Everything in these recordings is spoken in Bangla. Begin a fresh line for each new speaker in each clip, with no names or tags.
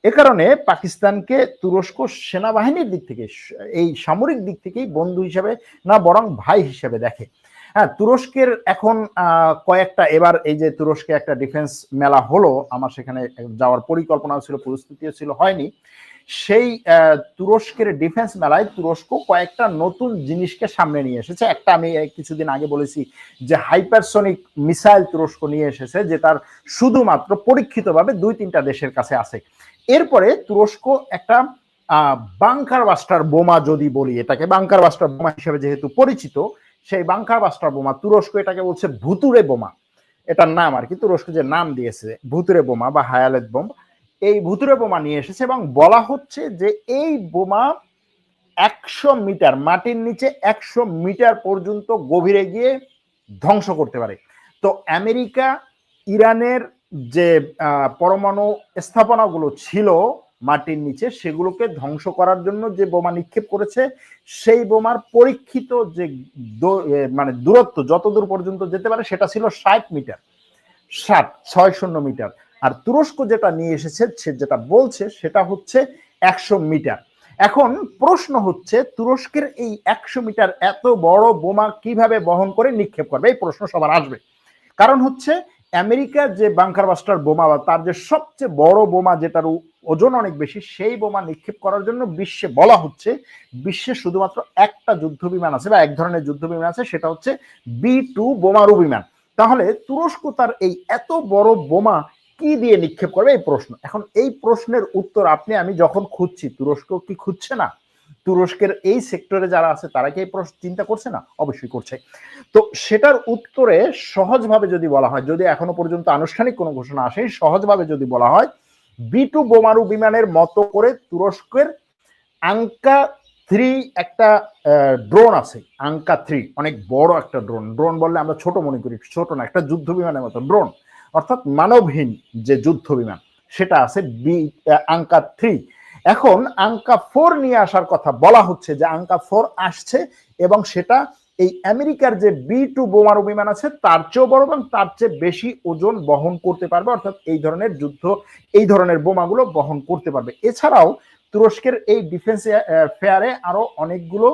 এ কারণে পাকিস্তানকে তুরস্ক সেনাবাহিনীর দিক থেকে, এই সামরিক দিক থেকেই বন্ধু হিসেবে না বরং ভাই হিসেবে দেখে। হ্যাঁ, তুরস্কের এখন কয়েকটা, এবার এই যে তুরস্কে একটা ডিফেন্স মেলা হলো, আমার সেখানে যাওয়ার পরিকল্পনা ছিল, পরিস্থিতিও ছিল, হয়নি। সেই তুরস্কের ডিফেন্স মেলায় তুরস্ক কয়েকটা নতুন জিনিসকে সামনে নিয়ে এসেছে। একটা আমি কিছুদিন আগে বলেছি যে হাইপারসনিক মিসাইল তুরস্ক নিয়ে এসেছে, যে তার শুধুমাত্র পরীক্ষিতভাবে 2-3টা দেশের কাছে আছে। এরপরে তুরস্ক একটা বাংকার বাস্টার বোমা, যদি বলি এটাকে বাংকার বাস্টার বোমা হিসেবে যেহেতু পরিচিত, সেই বাংকার বাস্টার বোমা, তুরস্ক এটাকে বলছে ভুতুরে বোমা, এটার নাম আর কি, তুরস্ক যে নাম দিয়েছে ভুতুরে বোমা বা হায়ালেত বোম, এই ভুতুরে বোমা নিয়ে এসেছে। এবং বলা হচ্ছে যে এই বোমা 100 মিটার, মাটির নিচে 100 মিটার পর্যন্ত গভীরে গিয়ে ধ্বংস করতে পারে। তো আমেরিকা ইরানের যে পরমাণু স্থাপনাগুলো ছিল মাটির নিচে, সেগুলোকে ধ্বংস করার জন্য যে বোমা নিক্ষেপ করেছে, সেই বোমার পরীক্ষিত যে মানে দূরত্ব যতদূর পর্যন্ত যেতে পারে সেটা ছিল 60 মিটার, 60 মিটার। আর তুরস্ক যেটা নিয়ে এসেছে, সে যেটা বলছে সেটা হচ্ছে 100 মিটার। এখন প্রশ্ন হচ্ছে তুরস্কের এই 100 মিটার এত বড় বোমা কিভাবে বহন করে নিক্ষেপ করবে, এই প্রশ্ন সবার আসবে। কারণ হচ্ছে আমেরিকা যে বাংকার বাস্টার বোমা, বা তার যে সবচেয়ে বড় বোমা যেটার ওজন অনেক বেশি, সেই বোমা নিক্ষেপ করার জন্য বিশ্বে বলা হচ্ছে, বিশ্বে শুধুমাত্র একটা যুদ্ধ বিমান আছে বা এক ধরনের যুদ্ধ বিমান আছে, সেটা হচ্ছে B-2 বোমারু বিমান। তাহলে তুরস্ক তার এই এত বড় বোমা কি দিয়ে নিক্ষেপ করবে, এই প্রশ্ন। এখন এই প্রশ্নের উত্তর আপনি আমি যখন খুঁজছি, তুরস্ক কি খুঁজছে না? তুরস্কের এই সেক্টরে যারা আছে তারা কি এই প্রশ্ন চিন্তা করছে না? অবশ্যই করছে। তো সেটার উত্তরে সহজভাবে যদি বলা হয়, যদি এখনো পর্যন্ত আনুষ্ঠানিক কোনো ঘোষণা আসে, সহজভাবে যদি বলা হয়, B-2 বোমারু বিমানের মতো করে তুরস্কের আঙ্কা 3 একটা ড্রোন আছে। আঙ্কা 3 অনেক বড় একটা ড্রোন। ড্রোন বললে আমরা ছোট মনে করি, ছোট না, একটা যুদ্ধ বিমানের মতো ড্রোন, অর্থাৎ মানবহীন যে যুদ্ধ বিমান, সেটা আছে আঙ্কা 3। এখন আঙ্কা 4 নিয়ে আসার কথা বলা হচ্ছে, যে আঙ্কা 4 আসছে, এবং সেটা এই আমেরিকার যে B-2 বোমারু বিমান আছে তার চেয়েও বড় এবং তার চেয়ে বেশি ওজন বহন করতে পারবে, অর্থাৎ এই ধরনের এই ধরনের বোমাগুলো বহন করতে পারবে। এছাড়াও তুরস্কের এই ডিফেন্স ফেয়ারে আরো অনেকগুলো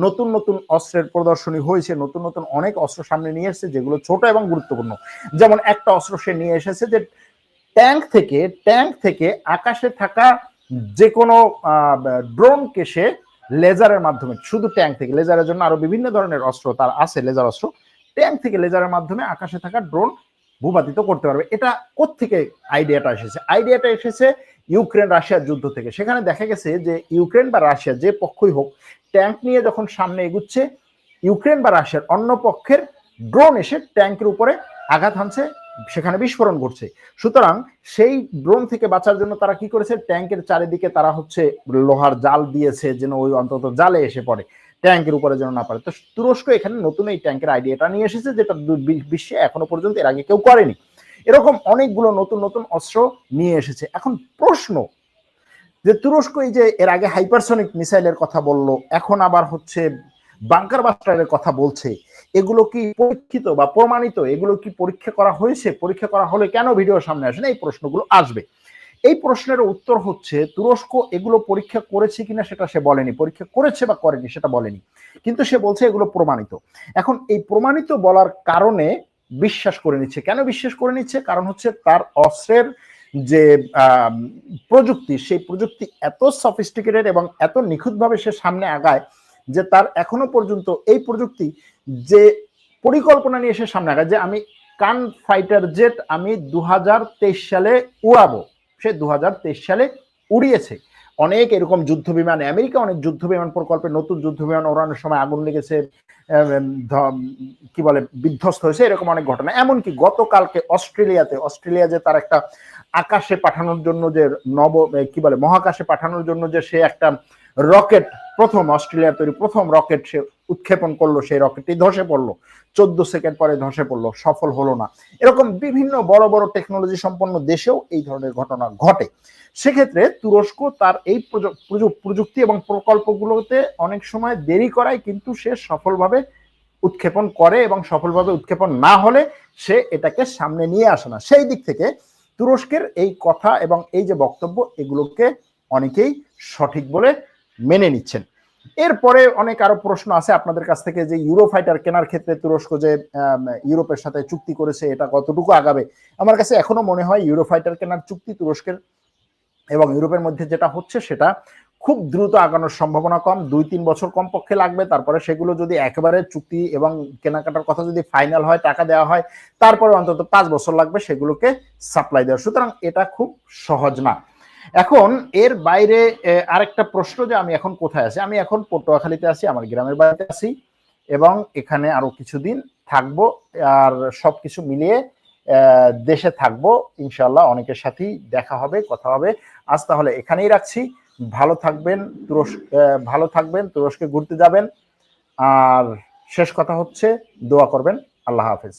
নতুন নতুন অস্ত্রের প্রদর্শনী হয়েছে, নতুন নতুন অনেক অস্ত্র সামনে নিয়ে এসেছে, যেগুলো ছোট এবং গুরুত্বপূর্ণ। যেমন একটা অস্ত্র সে নিয়ে এসেছে, যে ট্যাঙ্ক থেকে আকাশে থাকা যে কোনো ড্রোনকে সে লেজারের মাধ্যমে, শুধু ট্যাঙ্ক থেকে, লেজারের জন্য আরো বিভিন্ন ধরনের অস্ত্র তার আছে, লেজার অস্ত্র, ট্যাঙ্ক থেকে লেজারের মাধ্যমে আকাশে থাকা ড্রোন ভূপাতিত করতে পারবে। এটা কোত্থেকে আইডিয়াটা এসেছে? আইডিয়াটা এসেছে ইউক্রেন রাশিয়ার যুদ্ধ থেকে। সেখানে দেখা গেছে যে ইউক্রেন বা রাশিয়া যে পক্ষই হোক, ট্যাঙ্ক নিয়ে যখন সামনে এগুচ্ছে, ইউক্রেন বা রাশিয়ার অন্য পক্ষের ড্রোন এসে ট্যাঙ্কের উপরে আঘাত হানছে, সেখানে বিস্ফোরণ ঘটছে। সুতরাং সেই ড্রোন থেকে বাঁচার জন্য তারা কি করেছে, ট্যাঙ্কের চারিদিকে তারা হচ্ছে লোহার জাল দিয়েছে, যেন ওই অন্তত জালে এসে পড়ে, ট্যাঙ্কের উপরে যেন না পারে। তো তুরস্ক এখানে নতুন এই ট্যাঙ্কের আইডিয়াটা নিয়ে এসেছে, যেটা বিশ্বে এখনো পর্যন্ত এর আগে কেউ করেনি। এরকম অনেকগুলো নতুন নতুন অস্ত্র নিয়ে এসেছে। এখন প্রশ্ন, যে তুরস্ক এই যে এর আগে হাইপারসনিক মিসাইলের কথা বললো, এখন আবার হচ্ছে বাংকার বাস্টারের কথা বলছে, এগুলো কি পরীক্ষিত বা প্রমাণিত? এগুলো কি পরীক্ষা করা হয়েছে? পরীক্ষা করা হলে কেন ভিডিও সামনে আসে না? এই প্রশ্নগুলো আসবে। এই প্রশ্নের উত্তর হচ্ছে, তুরস্ক এগুলো পরীক্ষা করেছে কিনা সেটা সে বলেনি, পরীক্ষা করেছে বা করেনি সেটা বলেনি, কিন্তু সে বলছে এগুলো প্রমাণিত। এখন এই প্রমাণিত বলার কারণে বিশ্বাস করে নিচ্ছে। কেন বিশ্বাস করে নিচ্ছে? কারণ হচ্ছে তার অস্ত্রের যে প্রযুক্তি, সেই প্রযুক্তি এত সফিস্টিকেটেড এবং এত নিখুঁতভাবে সে সামনে আগায়, যে তার এখনো পর্যন্ত এই প্রযুক্তি যে পরিকল্পনা নিয়ে সে সামনে আগায়, যে আমি কান ফাইটার জেট আমি 2023 সালে উড়াবো, সে 2023 সালে উড়িয়েছে। অনেক এরকম যুদ্ধ বিমান, আমেরিকা অনেক যুদ্ধ বিমান প্রকল্পে নতুন যুদ্ধ বিমান ওড়ানোর সময় আগুন লেগেছে, কি বলে বিধ্বস্ত হয়েছে, এরকম অনেক ঘটনা। এমনকি গতকালকে অস্ট্রেলিয়া যে তার একটা আকাশে পাঠানোর জন্য যে কি বলে মহাকাশে পাঠানোর জন্য যে সে একটা রকেট, প্রথম অস্ট্রেলিয়ার তৈরি প্রথম রকেট সে উৎক্ষেপণ করলো, সেই রকেটটি ধসে পড়লো, 14 সেকেন্ড পরে ধসে পড়লো, সফল হলো না। এরকম বিভিন্ন বড় বড় টেকনোলজি সম্পন্ন দেশেও এই ধরনের ঘটনা ঘটে। সেক্ষেত্রে তুরস্ক তার এই প্রযুক্তি এবং প্রকল্পগুলোতে অনেক সময় দেরি করায়, কিন্তু সে সফলভাবে উৎক্ষেপণ করে, এবং সফলভাবে উৎক্ষেপণ না হলে সে এটাকে সামনে নিয়ে আসে না। সেই দিক থেকে তুরস্কের এই কথা এবং এই যে বক্তব্য এগুলোকে অনেকেই সঠিক বলে মেনে নিচ্ছেন। এরপরে অনেক আরো প্রশ্ন আছে আপনাদের কাছ থেকে, যে ইউরোফাইটার কেনার ক্ষেত্রে তুরস্ক যে ইউরোপের সাথে চুক্তি করেছে এটা কতটুকু আগাবে। আমার কাছে এখনো মনে হয় ইউরোফাইটার কেনার চুক্তি তুরস্কের এবং ইউরোপের মধ্যে যেটা হচ্ছে সেটা খুব দ্রুত আগানোর সম্ভাবনা কম, 2-3 বছর কমপক্ষে লাগবে। তারপরে সেগুলো যদি একেবারে চুক্তি এবং কেনাকাটার কথা যদি ফাইনাল হয়, টাকা দেওয়া হয়, তারপরে অন্তত 5 বছর লাগবে সেগুলোকে সাপ্লাই দেওয়া। সুতরাং এটা খুব সহজ না। এখন এর বাইরে আরেকটা প্রশ্ন, যে আমি এখন কোথায় আছি? আমি এখন পটুয়াখালীতে আছি, আমার গ্রামের বাড়িতে আছি এবং এখানে আরো কিছুদিন থাকবো। আর সবকিছু মিলিয়ে দেশে থাকবো ইনশাল্লাহ, অনেকের সাথেই দেখা হবে, কথা হবে। আজ তাহলে এখানেই রাখছি। ভালো থাকবেন, ভালো থাকবেন, তুরস্কে ঘুরতে যাবেন। আর শেষ কথা হচ্ছে দোয়া করবেন। আল্লাহ হাফেজ।